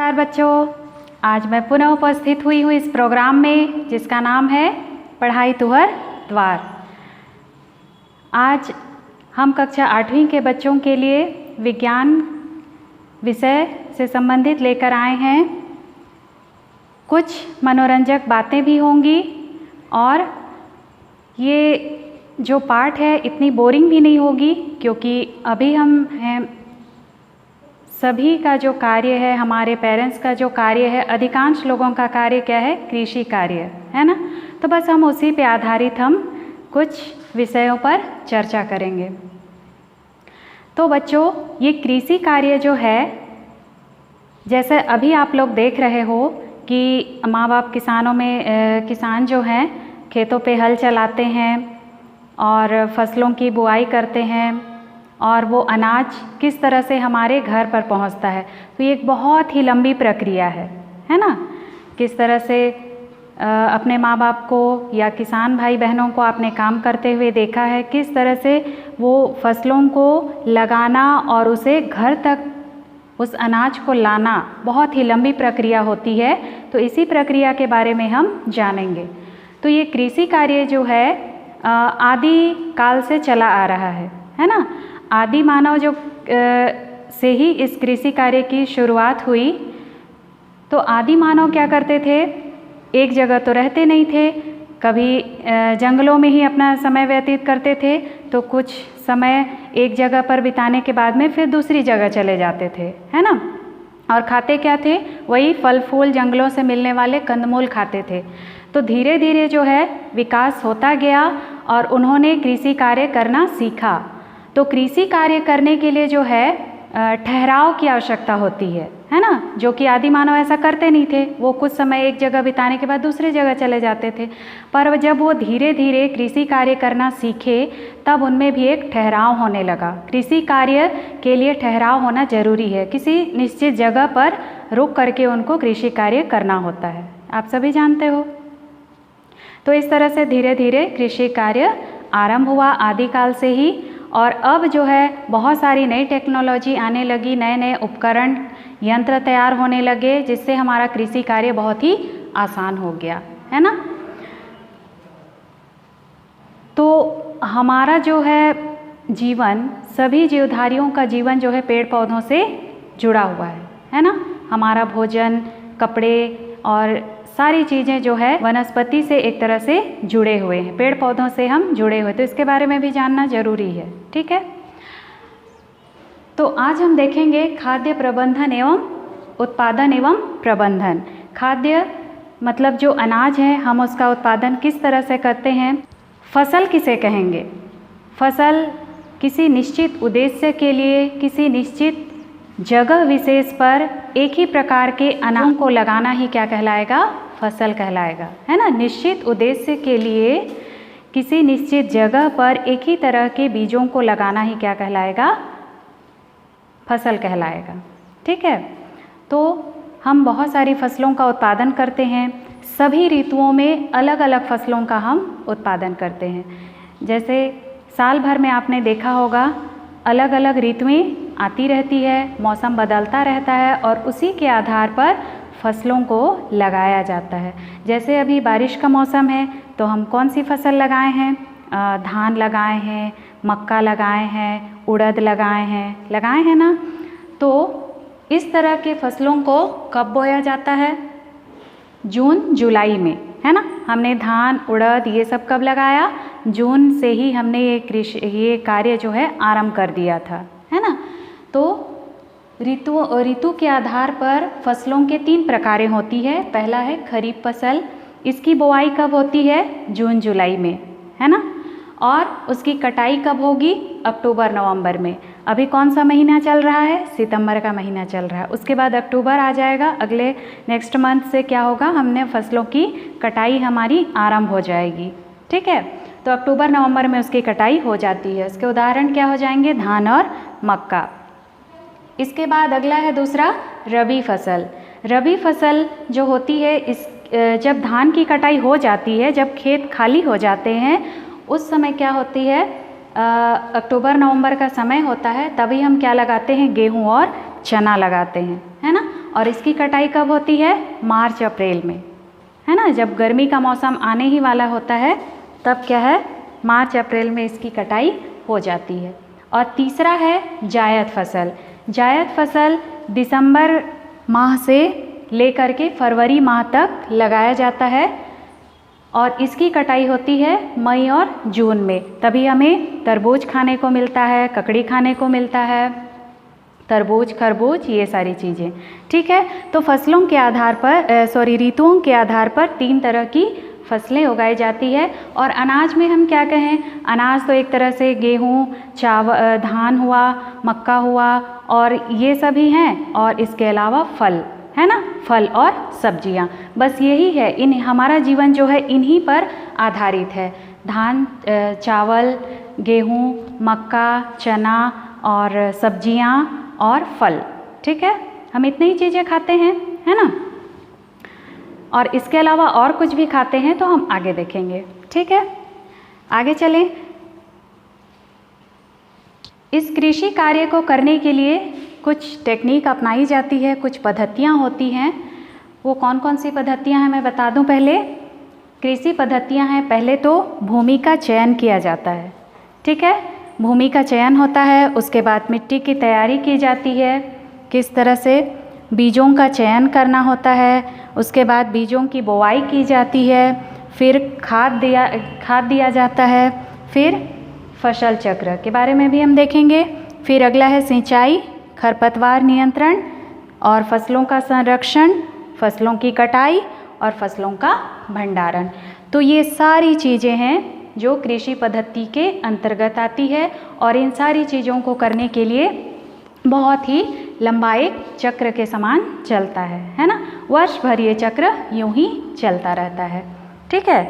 नमस्कार बच्चों, आज मैं पुनः उपस्थित हुई हूँ इस प्रोग्राम में जिसका नाम है पढ़ाई तुहर द्वार। आज हम कक्षा 8वीं के बच्चों के लिए विज्ञान विषय से संबंधित लेकर आए हैं। कुछ मनोरंजक बातें भी होंगी और ये जो पाठ है इतनी बोरिंग भी नहीं होगी, क्योंकि अभी हम हैं सभी का जो कार्य है, हमारे पेरेंट्स का जो कार्य है, अधिकांश लोगों का कार्य क्या है? कृषि कार्य है ना। तो बस हम उसी पे आधारित हम कुछ विषयों पर चर्चा करेंगे। तो बच्चों, ये कृषि कार्य जो है, जैसे अभी आप लोग देख रहे हो कि माँ बाप किसान जो हैं खेतों पे हल चलाते हैं और फसलों की बुआई करते हैं और वो अनाज किस तरह से हमारे घर पर पहुंचता है। तो ये एक बहुत ही लंबी प्रक्रिया है ना। किस तरह से अपने माँ बाप को या किसान भाई बहनों को आपने काम करते हुए देखा है, किस तरह से वो फसलों को लगाना और उसे घर तक उस अनाज को लाना बहुत ही लंबी प्रक्रिया होती है। तो इसी प्रक्रिया के बारे में हम जानेंगे। तो ये कृषि कार्य जो है आदि काल से चला आ रहा है ना। आदि मानव जो से ही इस कृषि कार्य की शुरुआत हुई। तो आदि मानव क्या करते थे? एक जगह तो रहते नहीं थे, कभी जंगलों में ही अपना समय व्यतीत करते थे, तो कुछ समय एक जगह पर बिताने के बाद में फिर दूसरी जगह चले जाते थे, है ना। और खाते क्या थे? वही फल फूल जंगलों से मिलने वाले कंदमूल खाते थे। तो धीरे धीरे जो है विकास होता गया और उन्होंने कृषि कार्य करना सीखा। तो कृषि कार्य करने के लिए जो है ठहराव की आवश्यकता होती है ना, जो कि आदि मानव ऐसा करते नहीं थे। वो कुछ समय एक जगह बिताने के बाद दूसरी जगह चले जाते थे। पर जब वो धीरे धीरे कृषि कार्य करना सीखे, तब उनमें भी एक ठहराव होने लगा। कृषि कार्य के लिए ठहराव होना जरूरी है, किसी निश्चित जगह पर रुक करके उनको कृषि कार्य करना होता है, आप सभी जानते हो। तो इस तरह से धीरे धीरे कृषि कार्य आरंभ हुआ आदिकाल से ही। और अब जो है बहुत सारी नई टेक्नोलॉजी आने लगी, नए नए उपकरण यंत्र तैयार होने लगे, जिससे हमारा कृषि कार्य बहुत ही आसान हो गया, है ना। तो हमारा जो है जीवन, सभी जीवधारियों का जीवन जो है पेड़ पौधों से जुड़ा हुआ है ना। हमारा भोजन, कपड़े और सारी चीज़ें जो है वनस्पति से एक तरह से जुड़े हुए हैं, पेड़ पौधों से हम जुड़े हुए। तो इसके बारे में भी जानना जरूरी है, ठीक है। तो आज हम देखेंगे खाद्य प्रबंधन एवं उत्पादन एवं प्रबंधन। खाद्य मतलब जो अनाज है, हम उसका उत्पादन किस तरह से करते हैं। फसल किसे कहेंगे? फसल किसी निश्चित उद्देश्य के लिए किसी निश्चित जगह विशेष पर एक ही प्रकार के अनाज को लगाना ही क्या कहलाएगा? फसल कहलाएगा, है ना। निश्चित उद्देश्य के लिए किसी निश्चित जगह पर एक ही तरह के बीजों को लगाना ही क्या कहलाएगा? फसल कहलाएगा, ठीक है। तो हम बहुत सारी फसलों का उत्पादन करते हैं, सभी ऋतुओं में अलग अलग फसलों का हम उत्पादन करते हैं। जैसे साल भर में आपने देखा होगा अलग अलग ऋतुएं आती रहती है, मौसम बदलता रहता है और उसी के आधार पर फसलों को लगाया जाता है। जैसे अभी बारिश का मौसम है, तो हम कौन सी फसल लगाए हैं? धान लगाए हैं, मक्का लगाए हैं, उड़द लगाए हैं ना। तो इस तरह के फसलों को कब बोया जाता है? जून जुलाई में, है ना। हमने धान, उड़द ये सब कब लगाया? जून से ही हमने ये कार्य जो है आरंभ कर दिया था, है ना। तो ऋतु के आधार पर फसलों के 3 प्रकारें होती है। पहला है खरीफ फसल, इसकी बुआई कब होती है? जून जुलाई में, है ना। और उसकी कटाई कब होगी? अक्टूबर नवंबर में। अभी कौन सा महीना चल रहा है? सितंबर का महीना चल रहा है। उसके बाद अक्टूबर आ जाएगा, अगले नेक्स्ट मंथ से क्या होगा? हमने फसलों की कटाई हमारी आरंभ हो जाएगी, ठीक है। तो अक्टूबर नवंबर में उसकी कटाई हो जाती है। उसके उदाहरण क्या हो जाएंगे? धान और मक्का। इसके बाद अगला है दूसरा रबी फसल। रबी फसल जो होती है जब धान की कटाई हो जाती है, जब खेत खाली हो जाते हैं, उस समय क्या होती है? अक्टूबर नवंबर का समय होता है, तभी हम क्या लगाते हैं? गेहूं और चना लगाते हैं, है ना। और इसकी कटाई कब होती है? मार्च अप्रैल में, है ना, जब गर्मी का मौसम आने ही वाला होता है तब क्या है, मार्च अप्रैल में इसकी कटाई हो जाती है। और तीसरा है जायद फसल। जायद फसल दिसंबर माह से लेकर के फरवरी माह तक लगाया जाता है और इसकी कटाई होती है मई और जून में। तभी हमें तरबूज खाने को मिलता है, ककड़ी खाने को मिलता है, तरबूज, खरबूज, ये सारी चीज़ें। ठीक है, तो फसलों के आधार पर ऋतुओं के आधार पर 3 तरह की फसलें उगाई जाती है। और अनाज में हम क्या कहें, अनाज तो एक तरह से गेहूँ, चावल, धान हुआ, मक्का हुआ और ये सभी हैं। और इसके अलावा फल, है ना, फल और सब्जियां, बस यही है। इन हमारा जीवन जो है इन्हीं पर आधारित है। धान, चावल, गेहूँ, मक्का, चना और सब्जियां और फल। ठीक है, हम इतनी ही चीज़ें खाते हैं, है ना, और इसके अलावा और कुछ भी खाते हैं तो हम आगे देखेंगे। ठीक है, आगे चलें। इस कृषि कार्य को करने के लिए कुछ टेक्निक अपनाई जाती है, कुछ पद्धतियाँ होती हैं। वो कौन कौन सी पद्धतियाँ हैं मैं बता दूं। पहले कृषि पद्धतियाँ हैं, पहले तो भूमि का चयन किया जाता है। ठीक है, भूमि का चयन होता है, उसके बाद मिट्टी की तैयारी की जाती है, किस तरह से बीजों का चयन करना होता है, उसके बाद बीजों की बुआई की जाती है, फिर खाद दिया जाता है, फिर फसल चक्र के बारे में भी हम देखेंगे। फिर अगला है सिंचाई, खरपतवार नियंत्रण और फसलों का संरक्षण, फसलों की कटाई और फसलों का भंडारण। तो ये सारी चीज़ें हैं जो कृषि पद्धति के अंतर्गत आती है और इन सारी चीज़ों को करने के लिए बहुत ही लंबा एक चक्र के समान चलता है ना। वर्ष भर ये चक्र यूं ही चलता रहता है। ठीक है,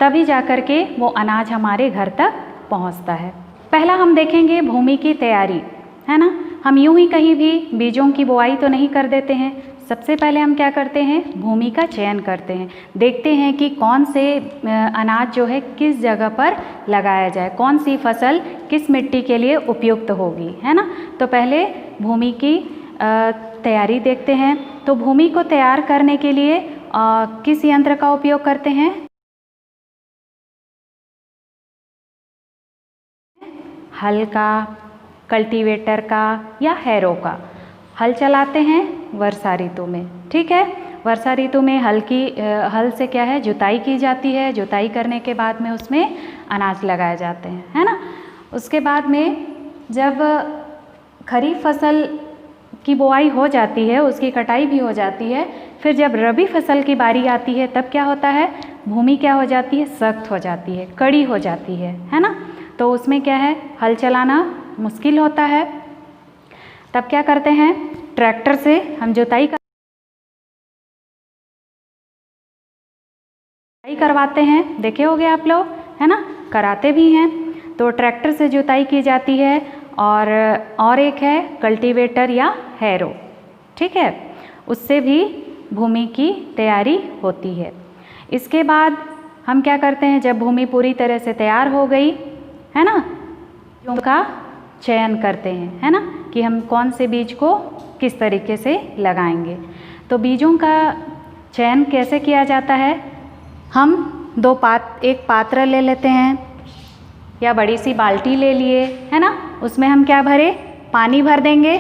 तभी जाकर के वो अनाज हमारे घर तक पहुंचता है। पहला हम देखेंगे भूमि की तैयारी, है ना। हम यूं ही कहीं भी बीजों की बुआई तो नहीं कर देते हैं। सबसे पहले हम क्या करते हैं, भूमि का चयन करते हैं, देखते हैं कि कौन से अनाज जो है किस जगह पर लगाया जाए, कौन सी फसल किस मिट्टी के लिए उपयुक्त होगी, है ना। तो पहले भूमि की तैयारी देखते हैं। तो भूमि को तैयार करने के लिए किस यंत्र का उपयोग करते हैं, हल का, कल्टीवेटर का या हैरो का। हल चलाते हैं वर्षा ऋतु में। ठीक है, वर्षा ऋतु में हल से क्या है, जुताई की जाती है। जुताई करने के बाद में उसमें अनाज लगाए जाते हैं, है ना। उसके बाद में जब खरीफ फसल की बुआई हो जाती है, उसकी कटाई भी हो जाती है, फिर जब रबी फसल की बारी आती है तब क्या होता है, भूमि क्या हो जाती है, सख्त हो जाती है, कड़ी हो जाती है ना। तो उसमें क्या है, हल चलाना मुश्किल होता है। तब क्या करते हैं, ट्रैक्टर से हम जुताई करवाते हैं। देखे होंगे आप लोग, है ना, कराते भी हैं। तो ट्रैक्टर से जुताई की जाती है और एक है कल्टीवेटर या हैरो। ठीक है, उससे भी भूमि की तैयारी होती है। इसके बाद हम क्या करते हैं, जब भूमि पूरी तरह से तैयार हो गई, है ना, बीजों का चयन करते हैं, है ना, कि हम कौन से बीज को किस तरीके से लगाएंगे। तो बीजों का चयन कैसे किया जाता है, हम एक पात्र ले लेते हैं या बड़ी सी बाल्टी ले लिए, है ना। उसमें हम क्या भरे, पानी भर देंगे।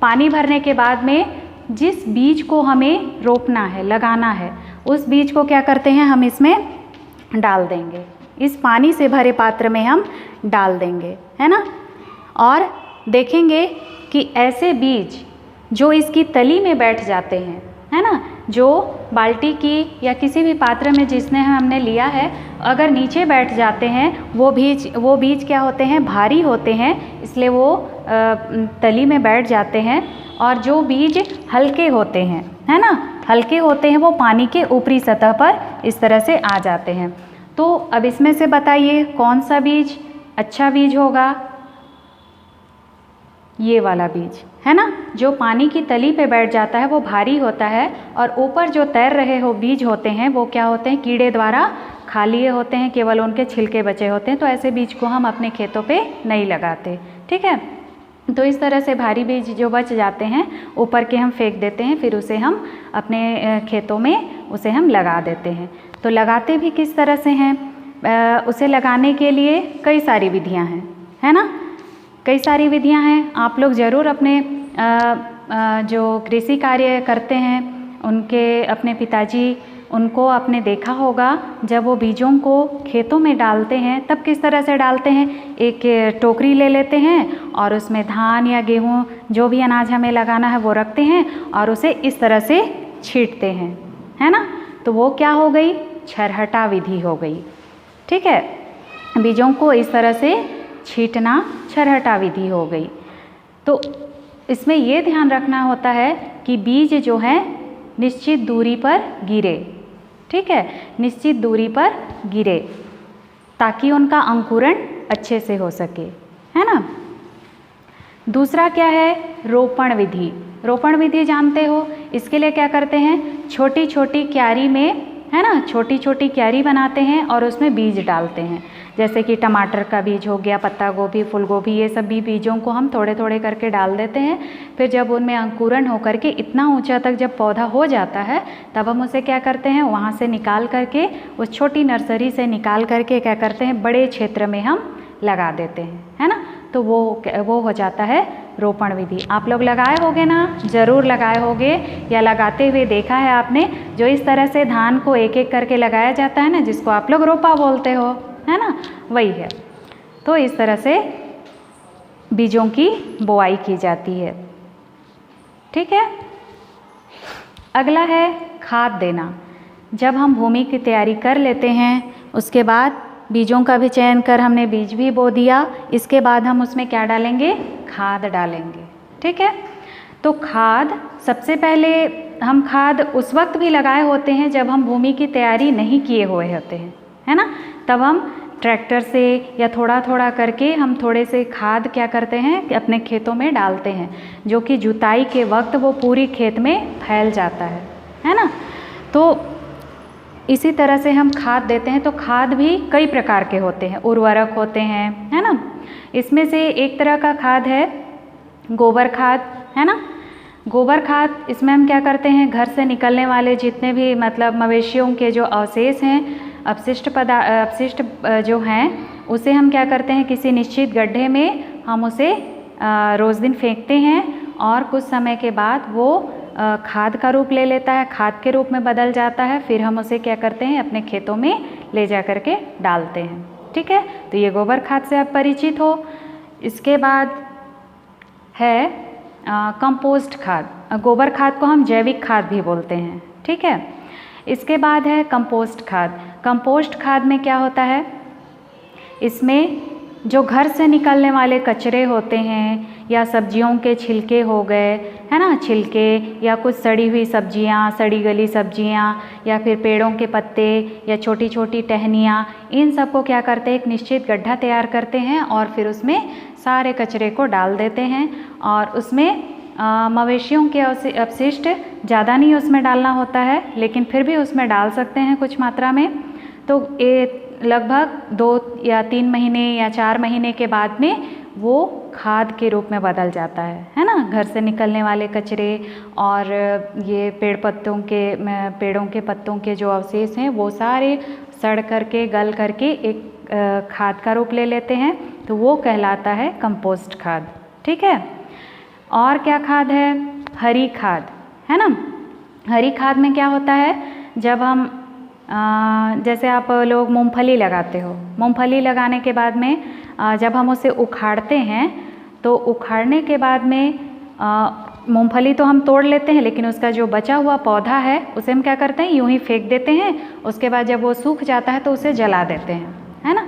पानी भरने के बाद में जिस बीज को हमें रोपना है, लगाना है, उस बीज को क्या करते हैं, हम इसमें डाल देंगे। इस पानी से भरे पात्र में हम डाल देंगे, है ना। और देखेंगे कि ऐसे बीज जो इसकी तली में बैठ जाते हैं, है ना, जो बाल्टी की या किसी भी पात्र में जिसने हमने लिया है, अगर नीचे बैठ जाते हैं वो बीज क्या होते हैं, भारी होते हैं, इसलिए वो तली में बैठ जाते हैं। और जो बीज हल्के होते हैं, है ना, हल्के होते हैं, वो पानी के ऊपरी सतह पर इस तरह से आ जाते हैं। तो अब इसमें से बताइए कौन सा बीज अच्छा बीज होगा, ये वाला बीज, है ना, जो पानी की तली पे बैठ जाता है, वो भारी होता है। और ऊपर जो तैर रहे हो बीज होते हैं, वो क्या होते हैं, कीड़े द्वारा खा लिए होते हैं, केवल उनके छिलके बचे होते हैं। तो ऐसे बीज को हम अपने खेतों पे नहीं लगाते। ठीक है, तो इस तरह से भारी बीज जो बच जाते हैं ऊपर के हम फेंक देते हैं, फिर उसे हम अपने खेतों में उसे हम लगा देते हैं। तो लगाते भी किस तरह से हैं? उसे लगाने के लिए कई सारी विधियां हैं, है ना, कई सारी विधियां हैं। आप लोग ज़रूर अपने जो कृषि कार्य करते हैं उनके अपने पिताजी, उनको आपने देखा होगा जब वो बीजों को खेतों में डालते हैं तब किस तरह से डालते हैं। एक टोकरी ले लेते हैं और उसमें धान या गेहूँ जो भी अनाज हमें लगाना है वो रखते हैं और उसे इस तरह से छींटते हैं, है ना। तो वो क्या हो गई? छरहटा विधि हो गई। ठीक है, बीजों को इस तरह से छींटना छरहटा विधि हो गई। तो इसमें ये ध्यान रखना होता है कि बीज जो है निश्चित दूरी पर गिरे, ठीक है, निश्चित दूरी पर गिरे ताकि उनका अंकुरण अच्छे से हो सके, है ना। दूसरा क्या है? रोपण विधि। रोपण विधि जानते हो, इसके लिए क्या करते हैं? छोटी छोटी क्यारी में, है ना, छोटी छोटी क्यारी बनाते हैं और उसमें बीज डालते हैं। जैसे कि टमाटर का बीज हो गया, पत्ता गोभी, फूल गोभी, ये सब भी बीजों को हम थोड़े थोड़े करके डाल देते हैं। फिर जब उनमें अंकुरण हो करके इतना ऊंचा तक जब पौधा हो जाता है तब हम उसे क्या करते हैं? वहाँ से निकाल करके, उस छोटी नर्सरी से निकाल करके क्या करते हैं? बड़े क्षेत्र में हम लगा देते हैं, है ना। तो वो हो जाता है रोपण विधि। आप लोग लगाए होगे ना, ज़रूर लगाए होगे या लगाते हुए देखा है आपने। जो इस तरह से धान को एक एक करके लगाया जाता है ना, जिसको आप लोग रोपा बोलते हो, है ना, वही है। तो इस तरह से बीजों की बुआई की जाती है। ठीक है, अगला है खाद देना। जब हम भूमि की तैयारी कर लेते हैं उसके बाद बीजों का भी चयन कर हमने बीज भी बो दिया, इसके बाद हम उसमें क्या डालेंगे? खाद डालेंगे। ठीक है, तो खाद सबसे पहले हम खाद उस वक्त भी लगाए होते हैं जब हम भूमि की तैयारी नहीं किए हुए होते हैं, है ना। तब हम ट्रैक्टर से या थोड़ा थोड़ा करके हम थोड़े से खाद क्या करते हैं? अपने खेतों में डालते हैं, जो कि जुताई के वक्त वो पूरी खेत में फैल जाता है ना। तो इसी तरह से हम खाद देते हैं। तो खाद भी कई प्रकार के होते हैं, उर्वरक होते हैं, है ना। इसमें से एक तरह का खाद है गोबर खाद, है ना। गोबर खाद, इसमें हम क्या करते हैं? घर से निकलने वाले जितने भी मतलब मवेशियों के जो अवशेष हैं, अपशिष्ट जो हैं, उसे हम क्या करते हैं? किसी निश्चित गड्ढे में हम उसे रोज़ दिन फेंकते हैं और कुछ समय के बाद वो खाद का रूप ले लेता है, खाद के रूप में बदल जाता है। फिर हम उसे क्या करते हैं? अपने खेतों में ले जा कर के डालते हैं। ठीक है, तो ये गोबर खाद से आप परिचित हो। इसके बाद है कंपोस्ट खाद। गोबर खाद को हम जैविक खाद भी बोलते हैं। ठीक है, इसके बाद है कंपोस्ट खाद। कंपोस्ट खाद में क्या होता है? इसमें जो घर से निकलने वाले कचरे होते हैं या सब्जियों के छिलके हो गए, है ना, छिलके या कुछ सड़ी हुई सब्जियां, सड़ी गली सब्जियां या फिर पेड़ों के पत्ते या छोटी छोटी टहनियाँ, इन सब को क्या करते हैं? एक निश्चित गड्ढा तैयार करते हैं और फिर उसमें सारे कचरे को डाल देते हैं। और उसमें मवेशियों के अपशिष्ट ज़्यादा नहीं उसमें डालना होता है, लेकिन फिर भी उसमें डाल सकते हैं कुछ मात्रा में। तो ये लगभग 2 या 3 महीने या 4 महीने के बाद में वो खाद के रूप में बदल जाता है ना। घर से निकलने वाले कचरे और ये पेड़ों के पत्तों के जो अवशेष हैं वो सारे सड़ करके गल करके एक खाद का रूप ले लेते हैं, तो वो कहलाता है कंपोस्ट खाद। ठीक है, और क्या खाद है? हरी खाद, है ना। हरी खाद में क्या होता है? जब हम जैसे आप लोग मूंगफली लगाते हो, मूंगफली लगाने के बाद में जब हम उसे उखाड़ते हैं तो उखाड़ने के बाद में मूंगफली तो हम तोड़ लेते हैं, लेकिन उसका जो बचा हुआ पौधा है उसे हम क्या करते हैं? यूं ही फेंक देते हैं। उसके बाद जब वो सूख जाता है तो उसे जला देते हैं, है ना।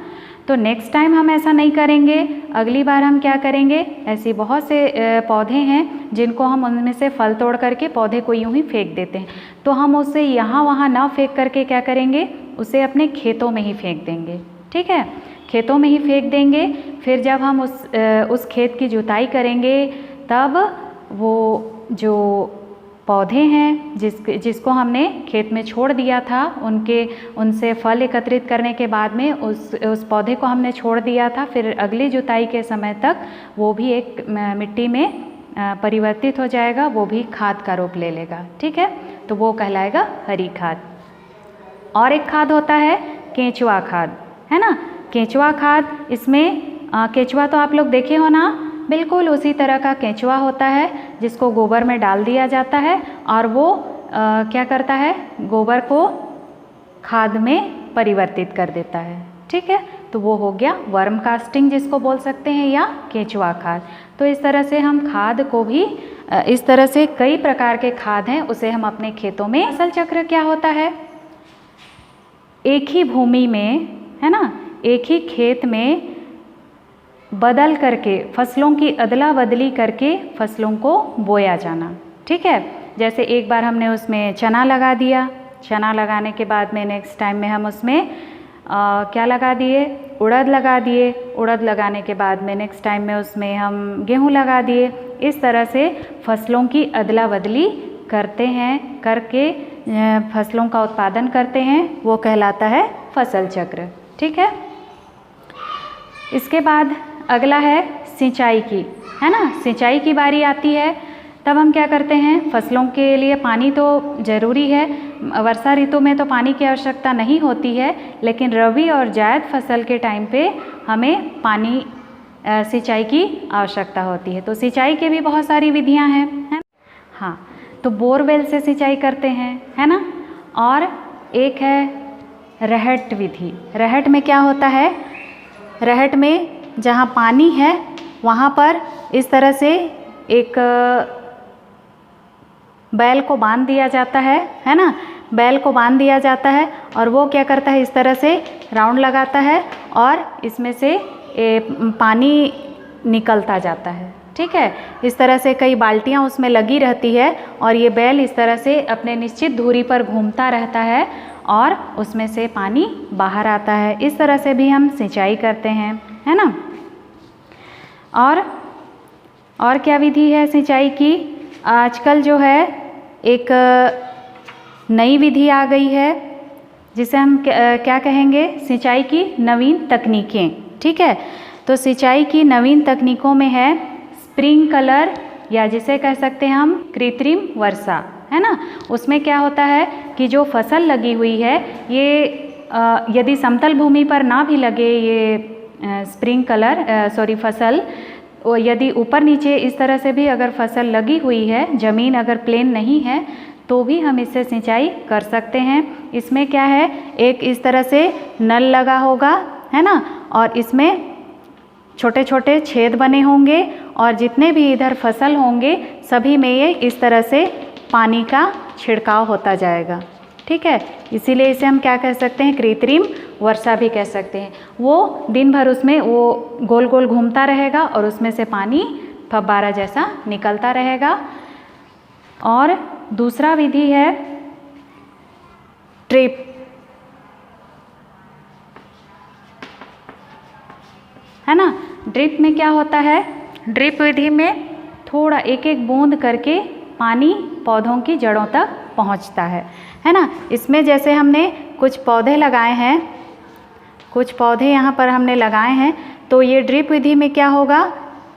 तो नेक्स्ट टाइम हम ऐसा नहीं करेंगे। अगली बार हम क्या करेंगे? ऐसी बहुत से पौधे हैं जिनको हम उनमें से फल तोड़ करके पौधे को यूं ही फेंक देते हैं, तो हम उसे यहाँ वहाँ ना फेंक करके क्या करेंगे? उसे अपने खेतों में ही फेंक देंगे। ठीक है, खेतों में ही फेंक देंगे। फिर जब हम उस खेत की जुताई करेंगे तब वो जो पौधे हैं जिसको हमने खेत में छोड़ दिया था, उनसे फल एकत्रित करने के बाद में उस पौधे को हमने छोड़ दिया था, फिर अगली जुताई के समय तक वो भी एक मिट्टी में परिवर्तित हो जाएगा, वो भी खाद का रूप ले लेगा। ठीक है, तो वो कहलाएगा हरी खाद। और एक खाद होता है केंचुआ खाद, है ना। केंचुआ खाद, इसमें केंचुआ तो आप लोग देखे हो ना, बिल्कुल उसी तरह का केंचुआ होता है जिसको गोबर में डाल दिया जाता है और वो क्या करता है, गोबर को खाद में परिवर्तित कर देता है। ठीक है, तो वो हो गया वर्म कास्टिंग जिसको बोल सकते हैं, या केंचुआ खाद। तो इस तरह से हम खाद को भी, इस तरह से कई प्रकार के खाद हैं, उसे हम अपने खेतों में। फसल चक्र क्या होता है, एक ही भूमि में, है ना, एक ही खेत में बदल करके, फसलों की अदला बदली करके फसलों को बोया जाना। ठीक है, जैसे एक बार हमने उसमें चना लगा दिया, चना लगाने के बाद में नेक्स्ट टाइम में हम उसमें क्या लगा दिए, उड़द लगा दिए, उड़द लगाने के बाद में नेक्स्ट टाइम में उसमें हम गेहूं लगा दिए। इस तरह से फसलों की अदला बदली करते हैं, करके फसलों का उत्पादन करते हैं, वो कहलाता है फसल चक्र। ठीक है, इसके बाद अगला है सिंचाई की, है ना। सिंचाई की बारी आती है, तब हम क्या करते हैं, फसलों के लिए पानी तो ज़रूरी है। वर्षा ऋतु में तो पानी की आवश्यकता नहीं होती है, लेकिन रबी और जायद फसल के टाइम पे हमें पानी सिंचाई की आवश्यकता होती है। तो सिंचाई के भी बहुत सारी विधियां हैं, है। हाँ, तो बोरवेल से सिंचाई करते हैं, है ना। और एक है रहट विधि। रहट में क्या होता है, रहट में जहाँ पानी है वहाँ पर इस तरह से एक बैल को बांध दिया जाता है ना। बैल को बांध दिया जाता है और वो क्या करता है, इस तरह से राउंड लगाता है और इसमें से पानी निकलता जाता है। ठीक है, इस तरह से कई बाल्टियाँ उसमें लगी रहती है और ये बैल इस तरह से अपने निश्चित दूरी पर घूमता रहता है और उसमें से पानी बाहर आता है। इस तरह से भी हम सिंचाई करते हैं, है ना। और क्या विधि है सिंचाई की, आजकल जो है एक नई विधि आ गई है जिसे हम क्या कहेंगे, सिंचाई की नवीन तकनीकें। ठीक है, तो सिंचाई की नवीन तकनीकों में है स्प्रिंकलर, या जिसे कह सकते हैं हम कृत्रिम वर्षा, है ना। उसमें क्या होता है कि जो फसल लगी हुई है, ये यदि समतल भूमि पर ना भी लगे ये फसल, यदि ऊपर नीचे इस तरह से भी अगर फसल लगी हुई है, ज़मीन अगर प्लेन नहीं है, तो भी हम इससे सिंचाई कर सकते हैं। इसमें क्या है, एक इस तरह से नल लगा होगा, है ना, और इसमें छोटे छोटे छेद बने होंगे और जितने भी इधर फसल होंगे सभी में ये इस तरह से पानी का छिड़काव होता जाएगा। ठीक है, इसीलिए इसे हम क्या कह सकते हैं, कृत्रिम वर्षा भी कह सकते हैं। वो दिन भर उसमें वो गोल गोल घूमता रहेगा और उसमें से पानी फव्वारा जैसा निकलता रहेगा। और दूसरा विधि है ड्रिप, है ना। ड्रिप में क्या होता है, ड्रिप विधि में थोड़ा एक एक बूंद करके पानी पौधों की जड़ों तक पहुंचता है ना। इसमें जैसे हमने कुछ पौधे लगाए हैं, कुछ पौधे यहाँ पर हमने लगाए हैं, तो ये ड्रिप विधि में क्या होगा,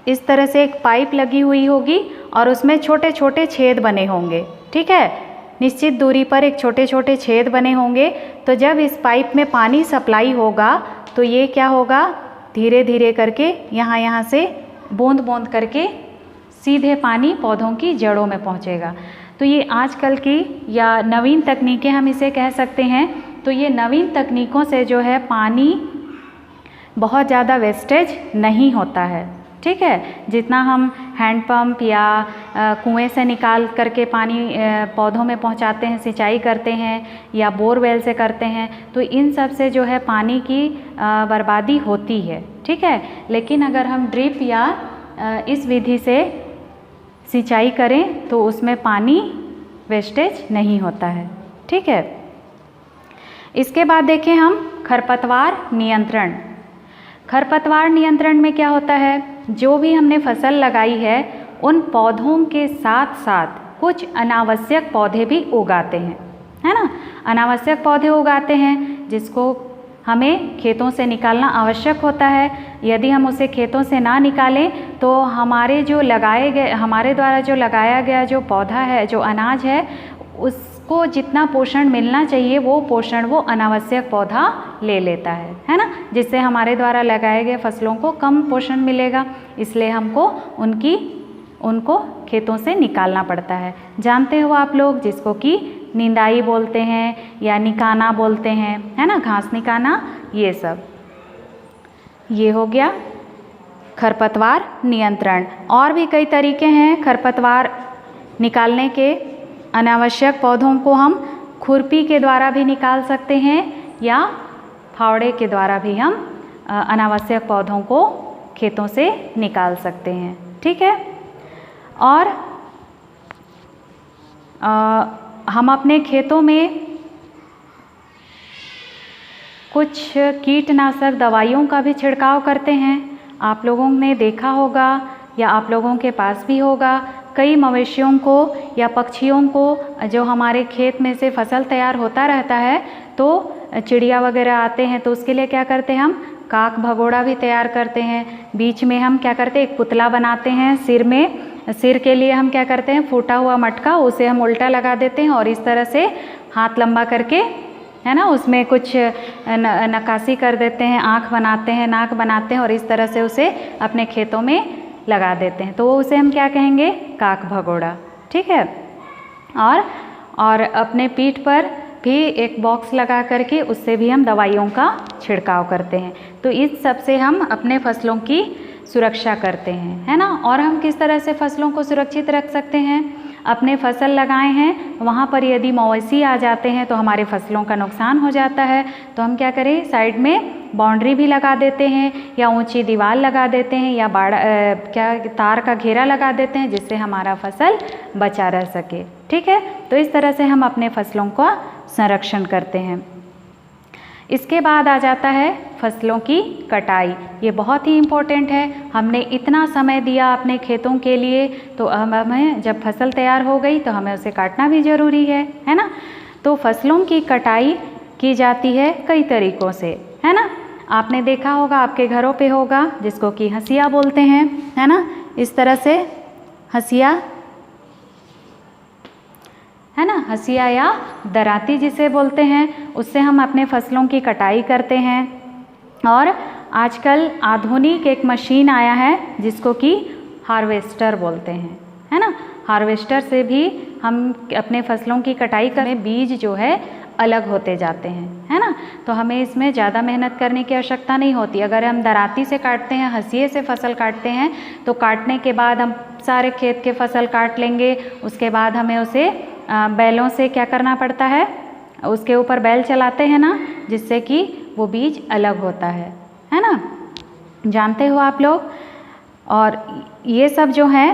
इस तरह से एक पाइप लगी हुई होगी और उसमें छोटे छोटे छेद बने होंगे। ठीक है, निश्चित दूरी पर एक छोटे छोटे छेद बने होंगे। तो जब इस पाइप में पानी सप्लाई होगा तो ये क्या होगा, धीरे धीरे करके यहाँ से बूंद बूंद करके सीधे पानी पौधों की जड़ों में पहुँचेगा। तो ये आजकल की या नवीन तकनीकें हम इसे कह सकते हैं। तो ये नवीन तकनीकों से जो है पानी बहुत ज़्यादा वेस्टेज नहीं होता है। ठीक है, जितना हम हैंडपम्प या कुएं से निकाल करके पानी पौधों में पहुंचाते हैं, सिंचाई करते हैं या बोरवेल से करते हैं, तो इन सब से जो है पानी की बर्बादी होती है। ठीक है, लेकिन अगर हम ड्रिप या इस विधि से सिंचाई करें तो उसमें पानी वेस्टेज नहीं होता है। ठीक है, इसके बाद देखें हम खरपतवार नियंत्रण। खरपतवार नियंत्रण में क्या होता है, जो भी हमने फसल लगाई है उन पौधों के साथ साथ कुछ अनावश्यक पौधे भी उगाते हैं, है ना। अनावश्यक पौधे उगाते हैं जिसको हमें खेतों से निकालना आवश्यक होता है। यदि हम उसे खेतों से ना निकालें तो हमारे द्वारा जो लगाया गया जो पौधा है, जो अनाज है, उसको जितना पोषण मिलना चाहिए वो पोषण वो अनावश्यक पौधा ले लेता है ना, जिससे हमारे द्वारा लगाए गए फसलों को कम पोषण मिलेगा। इसलिए हमको उनको खेतों से निकालना पड़ता है। जानते हो आप लोग, जिसको कि निंदाई बोलते हैं या निकाना बोलते हैं, है ना, घास निकाना, ये सब। ये हो गया खरपतवार नियंत्रण। और भी कई तरीके हैं खरपतवार निकालने के। अनावश्यक पौधों को हम खुरपी के द्वारा भी निकाल सकते हैं या फावड़े के द्वारा भी हम अनावश्यक पौधों को खेतों से निकाल सकते हैं। ठीक है। और हम अपने खेतों में कुछ कीटनाशक दवाइयों का भी छिड़काव करते हैं। आप लोगों ने देखा होगा या आप लोगों के पास भी होगा, कई मवेशियों को या पक्षियों को जो हमारे खेत में से फसल तैयार होता रहता है तो चिड़िया वगैरह आते हैं, तो उसके लिए क्या करते हैं हम काक भगोड़ा भी तैयार करते हैं। बीच में हम क्या करते हैं, एक पुतला बनाते हैं। सिर के लिए हम क्या करते हैं, फूटा हुआ मटका, उसे हम उल्टा लगा देते हैं और इस तरह से हाथ लंबा करके, है ना, उसमें कुछ नक्काशी कर देते हैं, आँख बनाते हैं, नाक बनाते हैं और इस तरह से उसे अपने खेतों में लगा देते हैं। तो उसे हम क्या कहेंगे, काक भगोड़ा। ठीक है। और अपने पीठ पर भी एक बॉक्स लगा करके उससे भी हम दवाइयों का छिड़काव करते हैं। तो इस सब से हम अपने फसलों की सुरक्षा करते हैं, है ना। और हम किस तरह से फसलों को सुरक्षित रख सकते हैं, अपने फसल लगाए हैं वहाँ पर यदि मवेशी आ जाते हैं तो हमारे फसलों का नुकसान हो जाता है। तो हम क्या करें, साइड में बाउंड्री भी लगा देते हैं या ऊंची दीवार लगा देते हैं या तार का घेरा लगा देते हैं, जिससे हमारा फसल बचा रह सके। ठीक है। तो इस तरह से हम अपने फसलों का संरक्षण करते हैं। इसके बाद आ जाता है फसलों की कटाई। ये बहुत ही इम्पोर्टेंट है। हमने इतना समय दिया अपने खेतों के लिए, तो हमें जब फसल तैयार हो गई तो हमें उसे काटना भी ज़रूरी है ना। तो फसलों की कटाई की जाती है कई तरीक़ों से, है ना। आपने देखा होगा, आपके घरों पे होगा, जिसको कि हंसिया बोलते हैं, है ना। इस तरह से हंसिया, है ना, हंसिया या दराती जिसे बोलते हैं, उससे हम अपने फसलों की कटाई करते हैं। और आजकल आधुनिक एक मशीन आया है जिसको कि हार्वेस्टर बोलते हैं, है ना। हार्वेस्टर से भी हम अपने फसलों की कटाई करें, बीज जो है अलग होते जाते हैं, है ना। तो हमें इसमें ज़्यादा मेहनत करने की आवश्यकता नहीं होती। अगर हम दराती से काटते हैं, हंसिये से फसल काटते हैं, तो काटने के बाद हम सारे खेत के फसल काट लेंगे। उसके बाद हमें उसे बैलों से क्या करना पड़ता है, उसके ऊपर बैल चलाते हैं ना, जिससे कि वो बीज अलग होता है ना। जानते हो आप लोग। और ये सब जो है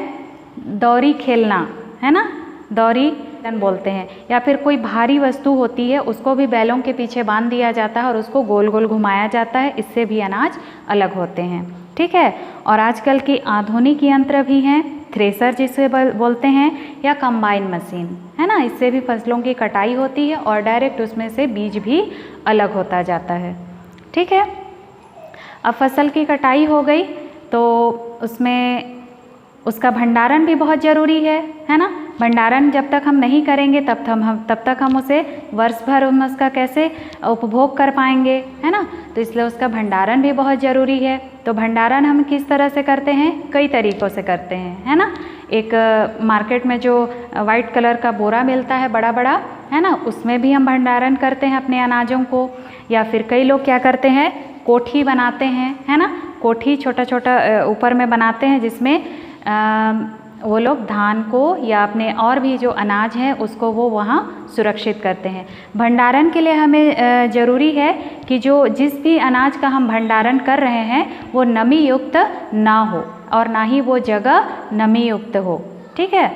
दौरी खेलना, है ना, दौरी बोलते हैं। या फिर कोई भारी वस्तु होती है उसको भी बैलों के पीछे बांध दिया जाता है और उसको गोल गोल घुमाया जाता है, इससे भी अनाज अलग होते हैं। ठीक है। और आजकल की आधुनिक यंत्र भी हैं, थ्रेसर जिसे बोलते हैं, या कंबाइन मशीन, है ना। इससे भी फसलों की कटाई होती है और डायरेक्ट उसमें से बीज भी अलग होता जाता है। ठीक है। अब फसल की कटाई हो गई तो उसमें उसका भंडारण भी बहुत ज़रूरी है ना। भंडारण जब तक हम नहीं करेंगे तब तक हम उसे वर्ष भर उसका कैसे उपभोग कर पाएंगे, है ना। तो इसलिए उसका भंडारण भी बहुत ज़रूरी है। तो भंडारण हम किस तरह से करते हैं, कई तरीक़ों से करते हैं, है ना। एक मार्केट में जो वाइट कलर का बोरा मिलता है बड़ा बड़ा, है ना, उसमें भी हम भंडारण करते हैं अपने अनाजों को। या फिर कई लोग क्या करते हैं, कोठी बनाते हैं, है ना। कोठी छोटा छोटा ऊपर में बनाते हैं, जिसमें वो लोग धान को या अपने और भी जो अनाज है उसको वो वहाँ सुरक्षित करते हैं। भंडारण के लिए हमें ज़रूरी है कि जिस भी अनाज का हम भंडारण कर रहे हैं वो नमी युक्त ना हो और ना ही वो जगह नमी युक्त हो। ठीक है।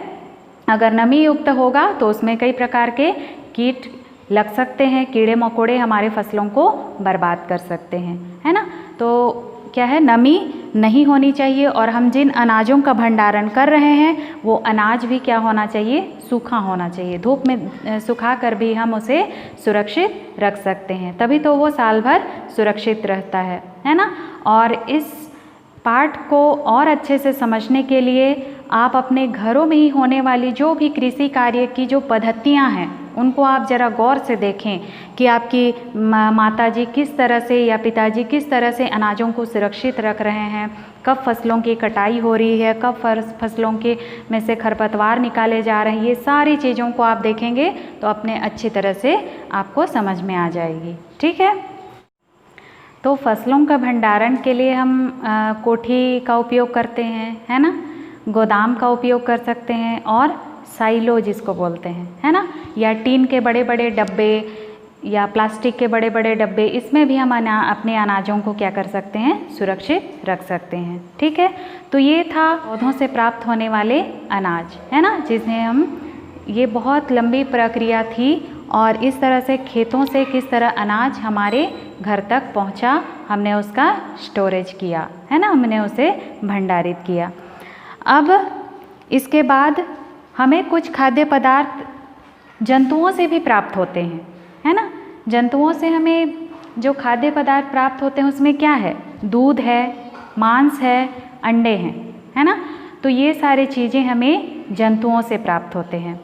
अगर नमी युक्त होगा तो उसमें कई प्रकार के कीट लग सकते हैं, कीड़े मकोड़े हमारे फसलों को बर्बाद कर सकते हैं, है ना। तो क्या है, नमी नहीं होनी चाहिए, और हम जिन अनाजों का भंडारण कर रहे हैं वो अनाज भी क्या होना चाहिए, सूखा होना चाहिए। धूप में सुखा कर भी हम उसे सुरक्षित रख सकते हैं, तभी तो वो साल भर सुरक्षित रहता है ना। और इस पाठ को और अच्छे से समझने के लिए आप अपने घरों में ही होने वाली जो भी कृषि कार्य की जो पद्धतियां हैं उनको आप ज़रा गौर से देखें कि आपकी माताजी किस तरह से या पिताजी किस तरह से अनाजों को सुरक्षित रख रहे हैं, कब फसलों की कटाई हो रही है, कब फसलों के में से खरपतवार निकाले जा रहे हैं। ये सारी चीज़ों को आप देखेंगे तो अपने अच्छी तरह से आपको समझ में आ जाएगी। ठीक है, तो फसलों का भंडारण के लिए हम कोठी का उपयोग करते हैं, है ना, गोदाम का उपयोग कर सकते हैं, और साइलो जिसको बोलते हैं, है ना, या टीन के बड़े बड़े डब्बे या प्लास्टिक के बड़े बड़े डब्बे, इसमें भी हम अपने अनाजों को क्या कर सकते हैं, सुरक्षित रख सकते हैं। ठीक है, तो ये था पौधों से प्राप्त होने वाले अनाज, है ना, जिसमें हम, ये बहुत लंबी प्रक्रिया थी, और इस तरह से खेतों से किस तरह अनाज हमारे घर तक पहुंचा, हमने उसका स्टोरेज किया, है ना, हमने उसे भंडारित किया। अब इसके बाद हमें कुछ खाद्य पदार्थ जंतुओं से भी प्राप्त होते हैं, है ना। जंतुओं से हमें जो खाद्य पदार्थ प्राप्त होते हैं उसमें क्या है, दूध है, मांस है, अंडे हैं, है ना। तो ये सारी चीज़ें हमें जंतुओं से प्राप्त होते हैं।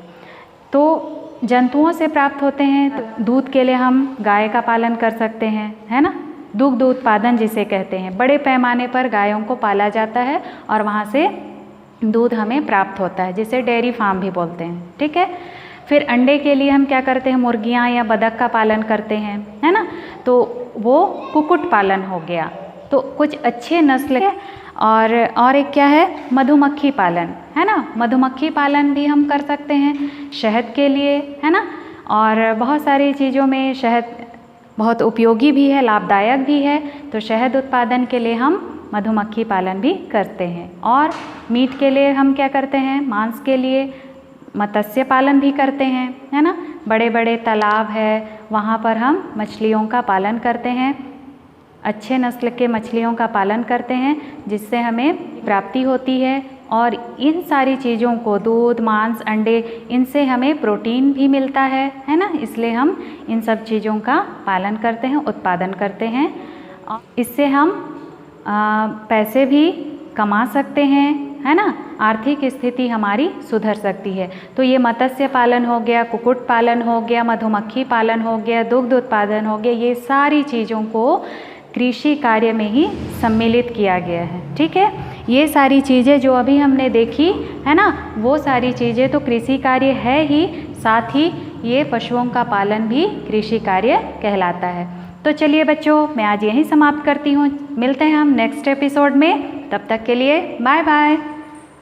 तो जंतुओं से प्राप्त होते हैं तो दूध के लिए हम गाय का पालन कर सकते हैं, है ना, दुग्ध उत्पादन जिसे कहते हैं। बड़े पैमाने पर गायों को पाला जाता है और वहाँ से दूध हमें प्राप्त होता है, जिसे डेयरी फार्म भी बोलते हैं। ठीक है, फिर अंडे के लिए हम क्या करते हैं, मुर्गियाँ या बतख का पालन करते हैं, है ना, तो वो कुक्कुट पालन हो गया। तो कुछ अच्छे नस्ल है। और एक क्या है, मधुमक्खी पालन, है ना, मधुमक्खी पालन भी हम कर सकते हैं शहद के लिए, है ना। और बहुत सारी चीज़ों में शहद बहुत उपयोगी भी है, लाभदायक भी है। तो शहद उत्पादन के लिए हम मधुमक्खी पालन भी करते हैं। और मीट के लिए हम क्या करते हैं, मांस के लिए मत्स्य पालन भी करते हैं, है ना। बड़े बड़े तालाब है, वहाँ पर हम मछलियों का पालन करते हैं, अच्छे नस्ल के मछलियों का पालन करते हैं, जिससे हमें प्राप्ति होती है। और इन सारी चीज़ों को, दूध, मांस, अंडे, इनसे हमें प्रोटीन भी मिलता है ना। इसलिए हम इन सब चीज़ों का पालन करते हैं, उत्पादन करते हैं। इससे हम पैसे भी कमा सकते हैं, है ना, आर्थिक स्थिति हमारी सुधर सकती है। तो ये मत्स्य पालन हो गया, कुक्कुट पालन हो गया, मधुमक्खी पालन हो गया, दुग्ध उत्पादन हो गया, ये सारी चीज़ों को कृषि कार्य में ही सम्मिलित किया गया है। ठीक है, ये सारी चीज़ें जो अभी हमने देखी है ना, वो सारी चीज़ें तो कृषि कार्य है ही, साथ ही ये पशुओं का पालन भी कृषि कार्य कहलाता है। तो चलिए बच्चों, मैं आज यहीं समाप्त करती हूँ। मिलते हैं हम नेक्स्ट एपिसोड में, तब तक के लिए बाय बाय।